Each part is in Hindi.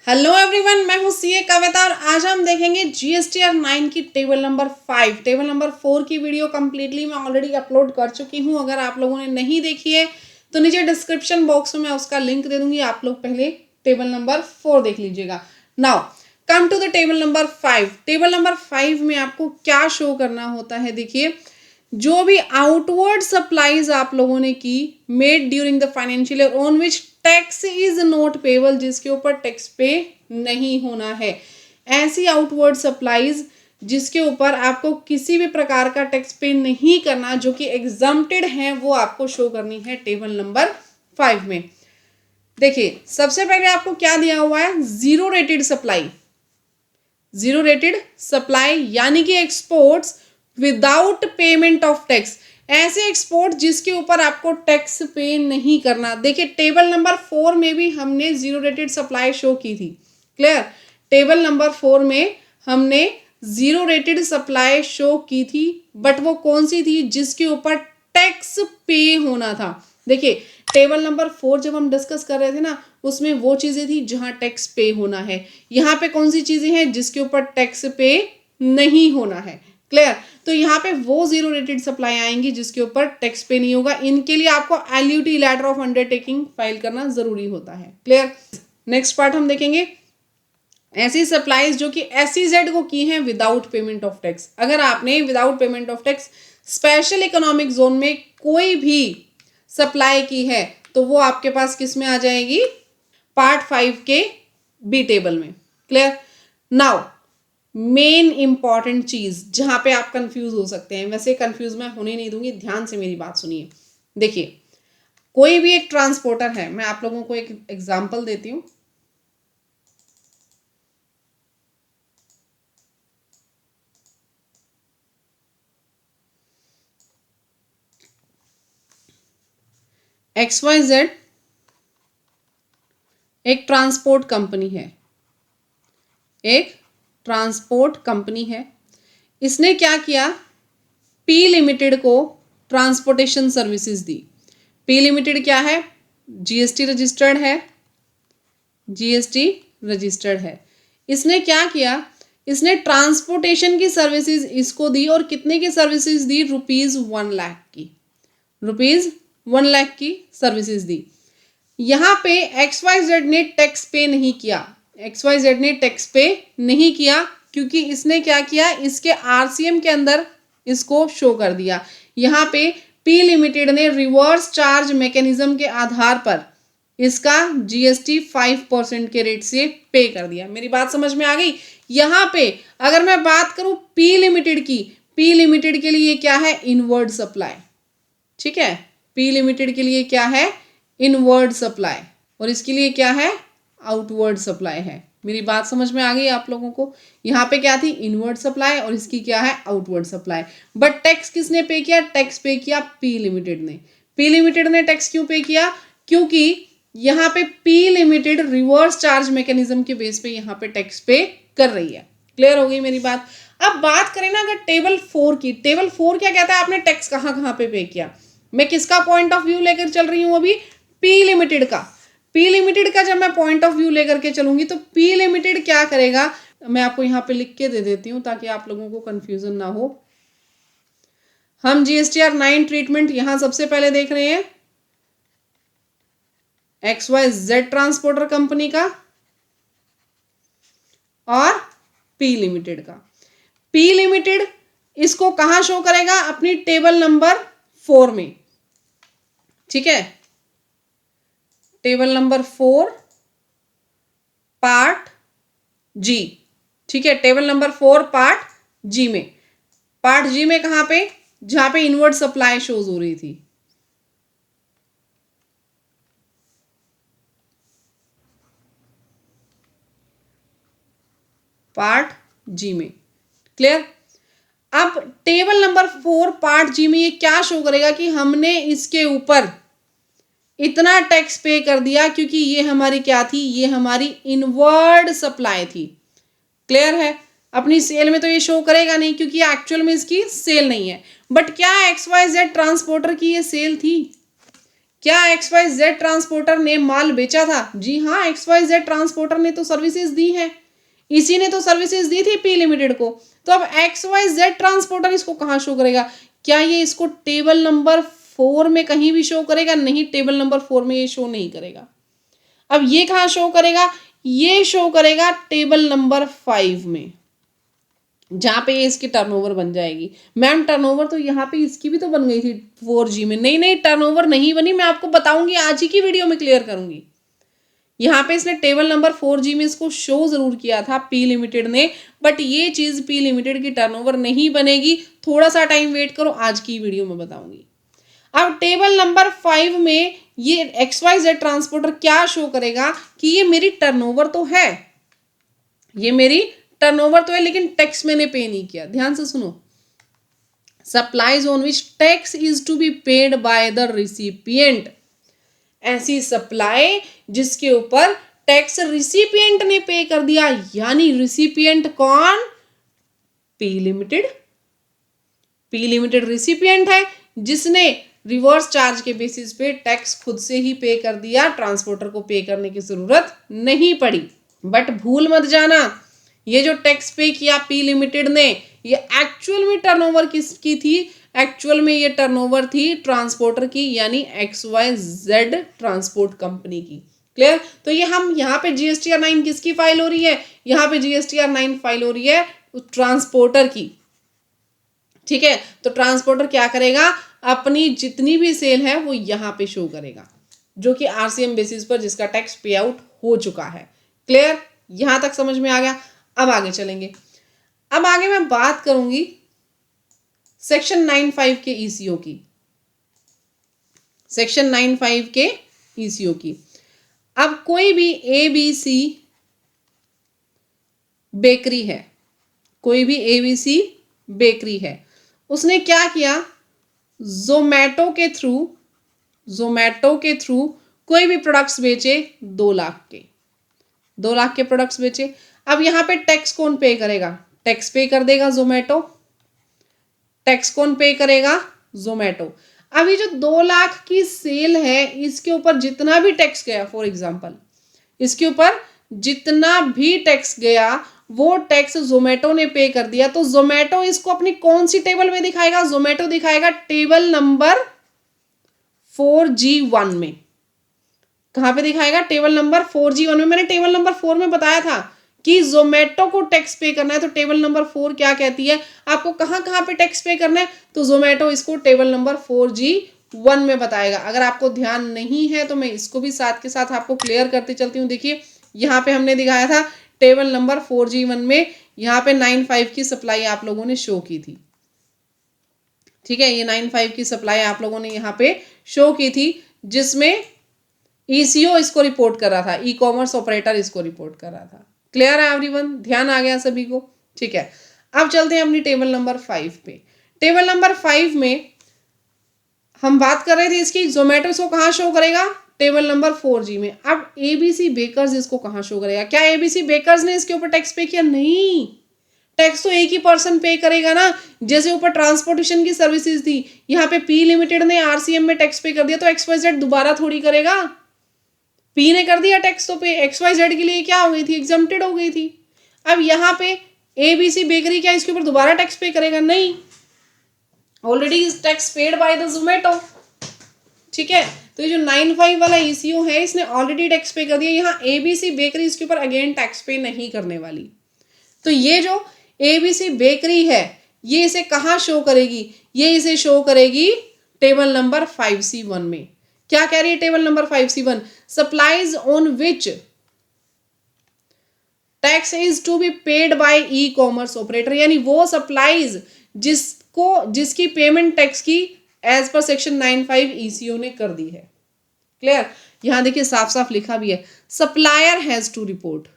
हेलो एवरीवन, मैं हूँ सीए कविता और आज हम देखेंगे जीएसटीआर 9 की टेबल नंबर 5। टेबल नंबर 4 की वीडियो कम्प्लीटली मैं ऑलरेडी अपलोड कर चुकी हूँ। अगर आप लोगों ने नहीं देखी है तो नीचे डिस्क्रिप्शन बॉक्स में मैं उसका लिंक दे दूंगी। आप लोग पहले टेबल नंबर 4 देख लीजिएगा। Now come to the table number 5। Table number 5 में आपको क्या शो करना होता है, देखिए जो भी आउटवर्ड सप्लाईज आप लोगों ने की made during the financial year on which tax is not payable, जिसके ऊपर टैक्स पे नहीं होना है, ऐसी आउटवर्ड सप्लाईज जिसके ऊपर आपको किसी भी प्रकार का टैक्स पे नहीं करना, जो कि एग्जम्प्टेड है, वो आपको शो करनी है टेबल नंबर 5 में। देखिए सबसे पहले आपको क्या दिया हुआ है, zero rated supply. Zero rated supply यानी कि exports without payment of tax, ऐसे एक्सपोर्ट जिसके ऊपर आपको टैक्स पे नहीं करना। देखिए टेबल नंबर 4 में भी हमने जीरो रेटेड सप्लाई शो की थी। क्लियर, टेबल नंबर 4 में हमने जीरो रेटेड सप्लाई शो की थी, बट वो कौन सी थी, जिसके ऊपर टैक्स पे होना था। देखिए टेबल नंबर 4 जब हम डिस्कस कर रहे थे ना, उसमें वो चीजें थी जहां टैक्स पे होना है। यहाँ पे कौन सी चीजें हैं जिसके ऊपर टैक्स पे नहीं होना है। क्लियर, तो यहाँ पे वो जीरो रेटेड सप्लाई आएंगी जिसके ऊपर टैक्स पे नहीं होगा। इनके लिए आपको LUT letter of undertaking file करना जरूरी होता है। क्लियर, नेक्स्ट पार्ट हम देखेंगे ऐसी सप्लाईज जो कि एसईजेड को की हैं विदाउट पेमेंट ऑफ टैक्स। अगर आपने without payment of tax special economic zone में कोई भी सप्लाई की है तो वो आपके पास किस में आ जाएगी, पार्ट 5 के बी टेबल में। क्लियर, नाउ मेन इंपॉर्टेंट चीज जहां पे आप कंफ्यूज हो सकते हैं, वैसे कंफ्यूज मैं होने नहीं दूंगी, ध्यान से मेरी बात सुनिए। देखिए कोई भी एक ट्रांसपोर्टर है, मैं आप लोगों को एक एग्जांपल देती हूं। XYZ एक ट्रांसपोर्ट कंपनी है, एक ट्रांसपोर्ट कंपनी है। इसने क्या किया, पी लिमिटेड को ट्रांसपोर्टेशन सर्विसेज दी। पी लिमिटेड क्या है, जीएसटी रजिस्टर्ड है, जीएसटी रजिस्टर्ड है। इसने क्या किया, इसने ट्रांसपोर्टेशन की सर्विसेज इसको दी, और कितने की सर्विसेज दी, ₹1 लाख की, ₹1 लाख की सर्विसेज दी। यहाँ पे XYZ ने टैक्स पे नहीं किया, XYZ ने टैक्स पे नहीं किया क्योंकि इसने क्या किया, इसके आरसीएम के अंदर इसको शो कर दिया। यहाँ पे पी लिमिटेड ने रिवर्स चार्ज मैकेनिज्म के आधार पर इसका जीएसटी 5% के रेट से पे कर दिया। मेरी बात समझ में आ गई। यहाँ पे अगर मैं बात करूं पी लिमिटेड की, पी लिमिटेड के लिए क्या है, इनवर्ड सप्लाई। ठीक है, पी लिमिटेड के लिए क्या है, इनवर्ड सप्लाई, और इसके लिए क्या है, आउटवर्ड सप्लाई है। मेरी बात समझ में आ गई आप लोगों को। यहाँ पे क्या थी, इनवर्ड सप्लाई, और इसकी क्या है, आउटवर्ड सप्लाई। बट टैक्स किसने पे किया, टैक्स पे किया पी लिमिटेड ने। पी लिमिटेड ने टैक्स क्यों पे किया, क्योंकि यहाँ पे P limited reverse charge mechanism के बेस पे यहाँ पे टैक्स पे कर रही है। क्लियर हो गई मेरी बात। अब बात करें ना अगर टेबल 4 की, टेबल 4 क्या कहता है, आपने टैक्स कहाँ कहाँ पे किया। मैं किसका पॉइंट ऑफ व्यू लेकर चल रही हूँ अभी, पी लिमिटेड का। पी लिमिटेड का जब मैं पॉइंट ऑफ व्यू लेकर के चलूंगी तो पी लिमिटेड क्या करेगा, मैं आपको यहाँ पे लिख के दे देती हूँ ताकि आप लोगों को कंफ्यूजन ना हो। हम जीएसटीआर 9 ट्रीटमेंट यहां सबसे पहले देख रहे हैं XYZ ट्रांसपोर्टर कंपनी का और पी लिमिटेड का। पी लिमिटेड इसको कहां शो करेगा, अपनी टेबल नंबर 4 में। ठीक है, टेबल नंबर 4 पार्ट जी। ठीक है, टेबल नंबर 4 पार्ट जी में, पार्ट जी में कहां पे, जहां पे इनवर्ड सप्लाई शोज हो रही थी। पार्ट जी में। क्लियर, अब टेबल नंबर 4 पार्ट जी में ये क्या शो करेगा कि हमने इसके ऊपर इतना टैक्स पे कर दिया क्योंकि ये हमारी क्या थी, ये हमारी इनवर्ड सप्लाई थी। क्लियर है, अपनी सेल में तो ये शो करेगा नहीं क्योंकि एक्चुअल में इसकी सेल नहीं है। बट क्या XYZ ट्रांसपोर्टर की ये सेल थी, क्या XYZ ट्रांसपोर्टर ने माल बेचा था? जी हाँ, XYZ ट्रांसपोर्टर ने तो सर्विसेज दी है, इसी ने तो सर्विसेज दी थी पी लिमिटेड को। तो अब XYZ ट्रांसपोर्टर इसको कहाँ शो करेगा? क्या ये इसको टेबल नंबर 4 में कहीं भी शो करेगा? नहीं, टेबल नंबर 4 में ये शो नहीं करेगा। अब ये कहाँ शो करेगा? ये शो करेगा टेबल नंबर 5 में, जहां पे इसकी टर्नओवर बन जाएगी। मैम टर्नओवर तो यहाँ पे इसकी भी तो बन गई थी 4G में। नहीं नहीं, टर्नओवर नहीं बनी, मैं आपको बताऊंगी, आज ही की वीडियो में क्लियर करूंगी। यहाँ पे इसने टेबल नंबर 4G में इसको शो जरूर किया था पी लिमिटेड ने, बट ये चीज पी लिमिटेड की टर्नओवर नहीं बनेगी। थोड़ा सा टाइम वेट करो, आज की वीडियो में बताऊंगी। अब टेबल नंबर 5 में ये XYZ ट्रांसपोर्टर क्या शो करेगा कि ये मेरी टर्नओवर तो है, ये मेरी टर्नओवर तो है, लेकिन टैक्स मैंने पे नहीं किया। ध्यान से सुनो, supplies on which tax is to be paid by the recipient. ऐसी सप्लाई जिसके ऊपर टैक्स रिसिपिएंट ने पे कर दिया, यानी रिसिपिएंट कौन? P limited. P limited recipient है जिसने रिवर्स चार्ज के बेसिस पे टैक्स खुद से ही पे कर दिया, ट्रांसपोर्टर को पे करने की जरूरत नहीं पड़ी। बट भूल मत जाना, ये जो टैक्स पे किया पी लिमिटेड ने, ये एक्चुअल में टर्नओवर किसकी थी? एक्चुअल में ये टर्नओवर थी ट्रांसपोर्टर की, यानी XYZ ट्रांसपोर्ट कंपनी की। क्लियर? तो ये हम यहाँ पे GSTR 9 किसकी फाइल हो रही है? यहाँ पे GSTR 9 फाइल हो रही है ट्रांसपोर्टर की। ठीक है, तो ट्रांसपोर्टर क्या करेगा? अपनी जितनी भी सेल है वो यहाँ पे शो करेगा, जो कि RCM बेसिस पर जिसका टैक्स पे आउट हो चुका है। क्लियर? यहां तक समझ में आ गया? अब आगे चलेंगे। अब आगे मैं बात करूंगी सेक्शन 9(5) के ECO की। सेक्शन 9(5) के ECO की। अब कोई भी ABC बेकरी है, कोई भी ABC बेकरी है, उसने क्या किया? जोमैटो के थ्रू कोई भी प्रोडक्ट्स बेचे 2 लाख के, 2 लाख के प्रोडक्ट्स बेचे। अब यहाँ पे टैक्स कौन पे करेगा? टैक्स पे कर देगा जोमैटो। टैक्स कौन पे करेगा? जोमैटो। अब ये जो 2 लाख की सेल है, इसके ऊपर जितना भी टैक्स गया, फॉर एग्जांपल इसके ऊपर जितना भी टैक्स गया वो टैक्स जोमैटो ने पे कर दिया। तो जोमैटो इसको अपनी कौन सी टेबल में दिखाएगा? जोमैटो दिखाएगा टेबल नंबर 4G1 में। कहां पे दिखाएगा? टेबल नंबर 4G1 में। मैंने टेबल नंबर 4 में बताया था कि जोमैटो को टैक्स पे करना है, तो टेबल नंबर 4 क्या कहती है? आपको कहां कहां पे टैक्स पे करना है, तो जोमैटो इसको टेबल नंबर 4G1 में बताएगा। अगर आपको ध्यान नहीं है तो मैं इसको भी साथ के साथ आपको क्लियर करते चलती हूँ। देखिए, यहाँ पे हमने दिखाया था टेबल नंबर 4G1 में, यहाँ पे 9(5) की सप्लाई आप लोगों ने शो की थी। ठीक है, ये 9(5) की सप्लाई आप लोगों ने यहाँ पे शो की थी, जिसमें ECO इसको रिपोर्ट कर रहा था, ई कॉमर्स ऑपरेटर इसको रिपोर्ट कर रहा था। क्लियर है एवरीवन? ध्यान आ गया सभी को? ठीक है, अब चलते हैं अपनी टेबल नंबर 5 पे। टेबल नंबर 5 में हम बात कर रहे थे इसकी, जोमैटो इसको कहाँ शो करेगा? टेबल नंबर 4G में। अब ABC बेकर्स इसको कहाँ शो करेगा? क्या ABC बेकर्स ने इसके ऊपर टैक्स पे किया? नहीं, टैक्स तो एक ही पर्सन पे करेगा ना। जैसे ऊपर ट्रांसपोर्टेशन की सर्विसेज थी, यहाँ पे पी लिमिटेड ने RCM में टैक्स पे कर दिया, तो XYZ दोबारा थोड़ी करेगा। पी ने कर दिया टैक्स, तो पे XYZ के लिए क्या हो गई थी? एग्जम्प्टेड हो गई थी। अब यहाँ पे ABC बेकरी क्या इसके ऊपर दोबारा टैक्स पे करेगा? नहीं, already is tax paid by the Zomato. ठीक है, तो ये जो 9(5) वाला ECO है, इसने ऑलरेडी टैक्स पे कर दिया। यहाँ ABC बेकरी इसके ऊपर अगेन टैक्स पे नहीं करने वाली। तो ये जो ABC बेकरी है, ये इसे कहाँ शो करेगी? ये इसे शो करेगी टेबल नंबर 5C1 में। क्या कह रही है table number 5C1? Supplies on which tax is to be paid by e-commerce operator, यानी वो सप्लाईज जिसकी पेमेंट टैक्स की एज पर सेक्शन 9(5) ECO ने कर दी है। क्लियर? यहां देखिए साफ साफ लिखा भी है, supplier has to report.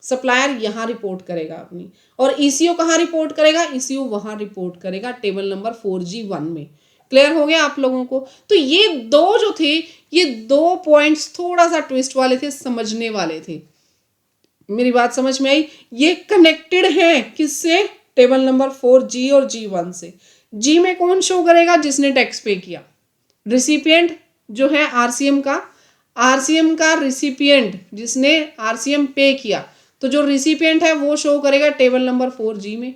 Supplier यहां रिपोर्ट करेगा अपनी, और ECO कहां रिपोर्ट करेगा? ECO वहां रिपोर्ट करेगा टेबल नंबर 4G1 में। क्लियर हो गया आप लोगों को? तो ये दो जो थे, ये 2 पॉइंट्स थोड़ा सा ट्विस्ट वाले थे, समझने वाले थे। मेरी बात समझ में आई? ये कनेक्टेड हैं किससे? टेबल नंबर 4G और G1 से। G में कौन शो करेगा? जिसने टैक्स पे किया, रिसिपिएंट जो है आरसीएम का रिसिपिएंट जिसने आरसीएम पे किया, तो जो रिसिपिएंट है वो शो करेगा टेबल नंबर 4G में।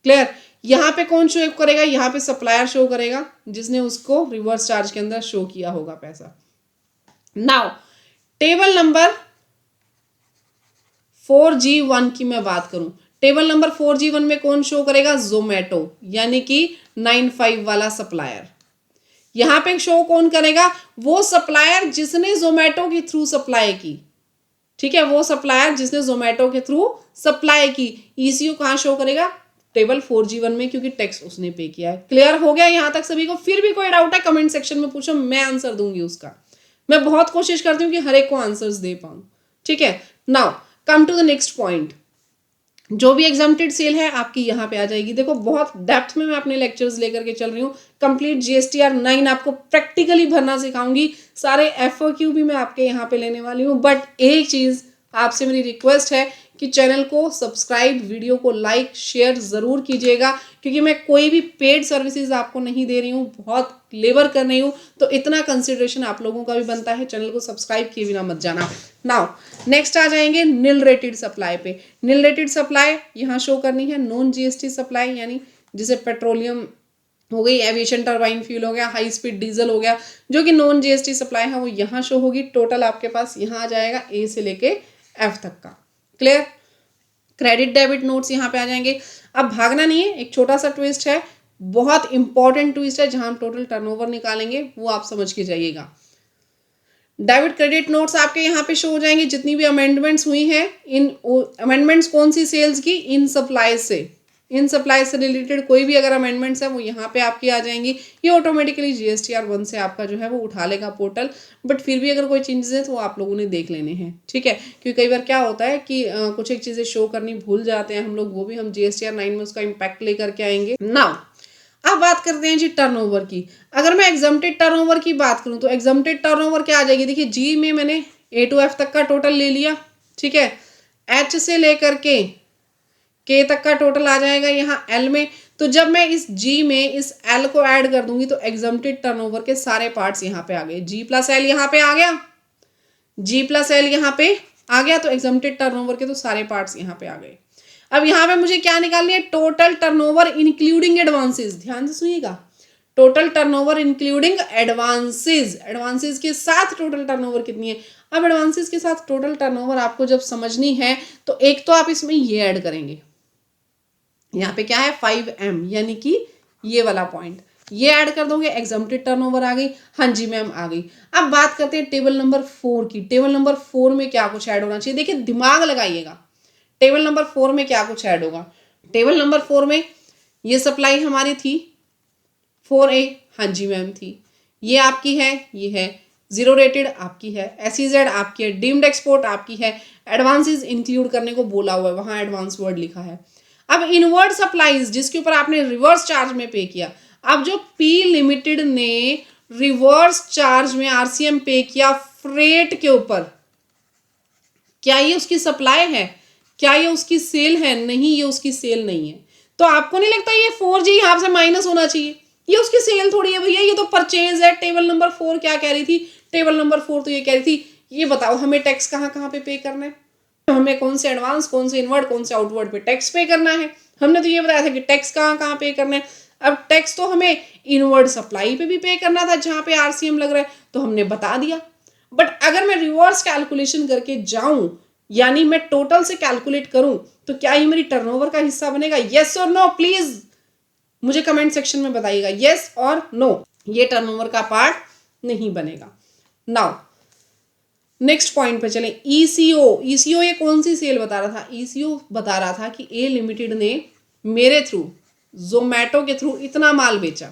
क्लियर? यहाँ पे कौन शो करेगा? यहाँ पे सप्लायर शो करेगा जिसने उसको रिवर्स चार्ज के अंदर शो किया होगा पैसा। नाउ टेबल नंबर 4G1 की मैं बात करूं, टेबल नंबर 4G1 में कौन शो करेगा? जोमेटो, यानी कि 95 वाला सप्लायर। यहां पे शो कौन करेगा? वो सप्लायर जिसने जोमेटो के थ्रू सप्लाई की। ठीक है, वो सप्लायर जिसने जोमेटो के थ्रू सप्लाई की। ईसीयू कहां शो करेगा? टेबल 4G1 में, क्योंकि टैक्स उसने पे किया है। क्लियर हो गया यहां तक सभी को? फिर भी कोई डाउट है कमेंट सेक्शन में पूछो, मैं आंसर दूंगी उसका। मैं बहुत कोशिश करती हूँ कि हर एक को आंसर्स दे पाऊं। ठीक है, now come to the next point. जो भी एग्जाम्प्टेड सेल है आपकी यहाँ पे आ जाएगी। देखो बहुत डेप्थ में मैं अपने लेक्चर्स लेकर के चल रही हूँ। कंप्लीट जीएसटीआर 9 आपको प्रैक्टिकली भरना सिखाऊंगी। सारे एफओक्यू भी मैं आपके यहाँ पे लेने वाली हूँ। बट एक चीज आपसे मेरी रिक्वेस्ट है कि चैनल को सब्सक्राइब, वीडियो को लाइक शेयर जरूर कीजिएगा, क्योंकि मैं कोई भी पेड सर्विसेज आपको नहीं दे रही हूँ, बहुत लेबर कर रही हूँ, तो इतना कंसिडरेशन आप लोगों का भी बनता है। चैनल को सब्सक्राइब किए बिना मत जाना। नाउ नेक्स्ट आ जाएंगे नील रेटेड सप्लाई पे। नील रेटेड सप्लाई यहाँ शो करनी है नॉन जीएसटी सप्लाई, यानी जिसे पेट्रोलियम हो गई, एविएशन टरबाइन फ्यूल हो गया, हाई स्पीड डीजल हो गया, जो कि नॉन जीएसटी सप्लाई है वो यहाँ शो होगी। टोटल आपके पास यहाँ आ जाएगा ए से लेके एफ तक का। क्लियर? क्रेडिट डेबिट नोट्स यहाँ पे आ जाएंगे। अब भागना नहीं है, एक छोटा सा ट्विस्ट है, बहुत इंपॉर्टेंट ट्विस्ट है, जहां हम टोटल टर्नओवर निकालेंगे, वो आप समझ के जाइएगा। डेबिट क्रेडिट नोट्स आपके यहाँ पे शो हो जाएंगे, जितनी भी अमेंडमेंट्स हुई हैं। इन अमेंडमेंट्स कौन सी सेल्स की? इन सप्लाईज से। इन सप्लाई से रिलेटेड कोई भी अगर अमेंडमेंट्स है वो यहाँ पे आपकी आ जाएंगी। ये ऑटोमेटिकली जीएसटीआर 1 से आपका जो है वो उठा लेगा पोर्टल। बट फिर भी अगर कोई चेंजेस है तो वो आप लोगों ने देख लेने हैं। ठीक है, क्योंकि कई बार क्या होता है कि कुछ एक चीज़ें शो करनी भूल जाते हैं हम लोग, वो भी हम जीएसटीआर 9 में उसका इम्पैक्ट लेकर के आएंगे। नाउ अब बात करते हैं जी टर्नओवर की। अगर मैं एग्जम्प्टेड टर्नओवर की बात करूं तो एग्जम्प्टेड टर्नओवर क्या आ जाएगी? देखिए जी में मैंने ए टू एफ तक का टोटल ले लिया। ठीक है, एच से लेकर के तक का टोटल आ जाएगा यहाँ एल में। तो जब मैं इस जी में इस एल को ऐड कर दूंगी तो एग्जम्प्टेड टर्नओवर के सारे पार्ट्स यहाँ पे आ गए। जी प्लस एल यहाँ पे आ गया, जी प्लस एल यहाँ पे आ गया, तो एग्जम्प्टेड टर्नओवर के तो सारे पार्ट्स यहाँ पे आ गए। अब यहाँ पे मुझे क्या निकालनी है? Total turnover including advances. ध्यान से सुनिएगा, total turnover including advances. Advances के साथ टोटल टर्नओवर कितनी है? अब एडवांसेस के साथ टोटल टर्नओवर आपको जब समझनी है तो एक तो आप इसमें ये ऐड करेंगे, यहाँ पे क्या है 5M, यानी कि ये वाला पॉइंट ये ऐड कर दोगे, एग्जम्प्टेड टर्नओवर आ गई। हाँ जी मैम आ गई। अब बात करते हैं टेबल नंबर 4 की। टेबल नंबर 4 में क्या कुछ ऐड होना चाहिए? देखिए दिमाग लगाइएगा, टेबल नंबर 4 में क्या कुछ ऐड होगा? टेबल नंबर 4 में ये सप्लाई हमारी थी 4A, हाँ जी मैम थी। ये आपकी है, ये है जीरो रेटेड आपकी है, एसईजेड आपकी है, डीम्ड एक्सपोर्ट आपकी है। एडवांसेस इंक्लूड करने को बोला हुआ है, वहां एडवांस वर्ड लिखा है। अब इनवर्ड सप्लाईज जिसके ऊपर आपने रिवर्स चार्ज में पे किया, अब जो पी लिमिटेड ने रिवर्स चार्ज में आरसीएम पे किया फ्रेट के ऊपर, क्या ये उसकी सप्लाई है? क्या ये उसकी सेल है? नहीं, ये उसकी सेल नहीं है। तो आपको नहीं लगता ये 4G यहाँ से माइनस होना चाहिए? ये उसकी सेल थोड़ी है भैया, ये तो परचेज है। टेबल नंबर 4 क्या कह रही थी? टेबल नंबर 4 तो ये कह रही थी, ये बताओ हमें टैक्स कहाँ कहाँ पे करना है, हमें कौन से एडवांस, कौन से इनवर्ड, कौन से आउटवर्ड पे टैक्स पे करना है। हमने तो ये बताया था कि टैक्स कहाँ कहाँ पे करना है। अब टैक्स तो हमें इनवर्ड सप्लाई पे भी पे करना था जहां पे आरसीएम लग रहा है, तो हमने बता दिया। बट अगर मैं रिवर्स कैलकुलेशन करके जाऊं, यानी मैं टोटल से कैलकुलेट करूं, तो क्या ये मेरी टर्नओवर का हिस्सा बनेगा? यस और नो? प्लीज मुझे कमेंट सेक्शन में बताइएगा, यस और नो। ये टर्नओवर का पार्ट नहीं बनेगा। नाउ नेक्स्ट पॉइंट पे चलें। ईसीओ। ईसीओ ये कौन सी सेल बता रहा था? ईसीओ बता रहा था कि ए लिमिटेड ने मेरे थ्रू, जोमैटो के थ्रू इतना माल बेचा।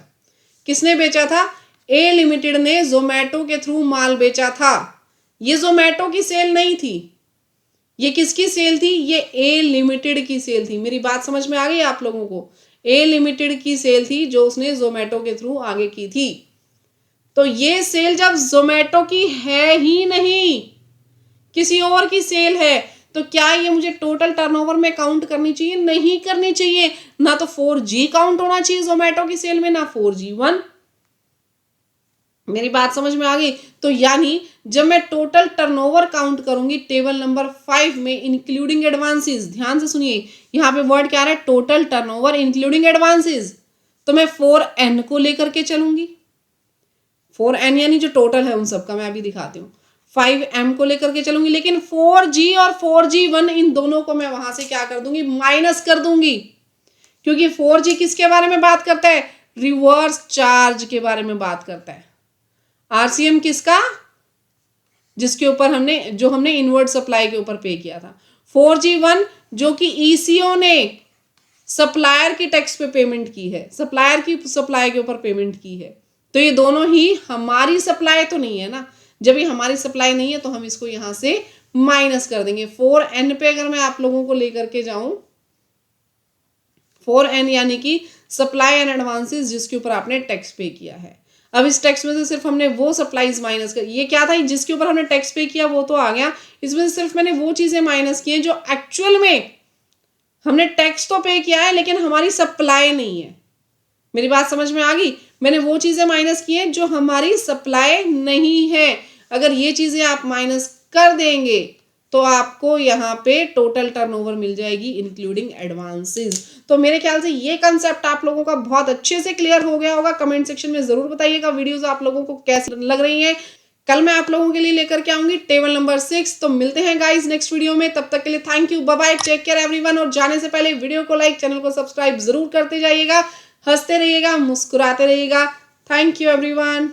किसने बेचा था? ए लिमिटेड ने जोमैटो के थ्रू माल बेचा था। ये जोमैटो की सेल नहीं थी, ये किसकी सेल थी? ये ए लिमिटेड की सेल थी। मेरी बात समझ में आ गई आप लोगों को? ए लिमिटेड की सेल थी जो उसने जोमैटो के थ्रू आगे की थी। तो ये सेल जब जोमैटो की है ही नहीं, किसी और की सेल है, तो क्या ये मुझे टोटल टर्नओवर में काउंट करनी चाहिए? नहीं करनी चाहिए। ना तो 4G काउंट होना चाहिए जोमैटो की सेल में, ना 4G1। मेरी बात समझ में आ गई? तो यानी जब मैं टोटल टर्नओवर काउंट करूंगी टेबल नंबर 5 में इंक्लूडिंग एडवांसेस, ध्यान से सुनिए, यहाँ पे वर्ड क्या आ रहा है, टोटल टर्नओवर इंक्लूडिंग एडवांसेस, तो मैं 4n को लेकर के चलूंगी। 4n यानी जो टोटल है उन सबका मैं अभी दिखाती हूँ। 5m को लेकर के चलूंगी, लेकिन 4g और 4g1 इन दोनों को मैं वहां से क्या कर दूंगी, माइनस कर दूंगी, क्योंकि 4g किसके बारे में बात करता है, रिवर्स चार्ज के बारे में बात करता है। आरसीएम किसका, जिसके ऊपर हमने इनवर्ट सप्लाई के ऊपर पे किया था। 4g1 जो कि ईसीओ ने सप्लायर की टैक्स पे पेमेंट की है, सप्लायर की सप्लाई के ऊपर पेमेंट की है, तो ये दोनों ही हमारी सप्लाई तो नहीं है ना। जब ये हमारी सप्लाई नहीं है तो हम इसको यहां से माइनस कर देंगे। 4n पे अगर मैं आप लोगों को लेकर के जाऊं, 4n यानी कि सप्लाई एंड एडवांसेस जिसके ऊपर आपने टैक्स पे किया है। अब इस टैक्स में से सिर्फ हमने वो सप्लाईज माइनस कर, ये क्या था जिसके ऊपर हमने टैक्स पे किया वो तो आ गया, इसमें से सिर्फ मैंने वो चीजें माइनस की हैं जो एक्चुअल में हमने टैक्स तो पे किया है लेकिन हमारी सप्लाई नहीं है। मेरी बात समझ में आ गई? मैंने वो चीजें माइनस की हैं जो हमारी सप्लाई नहीं है। अगर ये चीजें आप माइनस कर देंगे तो आपको यहाँ पे टोटल टर्नओवर मिल जाएगी इंक्लूडिंग एडवांसेस। तो मेरे ख्याल से ये कंसेप्ट आप लोगों का बहुत अच्छे से क्लियर हो गया होगा। कमेंट सेक्शन में जरूर बताइएगा वीडियोस आप लोगों को कैसी लग रही हैं। कल मैं आप लोगों के लिए लेकर के आऊंगी टेबल नंबर 6। तो मिलते हैं गाइस नेक्स्ट वीडियो में, तब तक के लिए thank you, bye bye, take care everyone. और जाने से पहले वीडियो को लाइक, चैनल को सब्सक्राइब जरूर करते जाइएगा। हंसते रहिएगा, मुस्कुराते रहिएगा। Thank you everyone.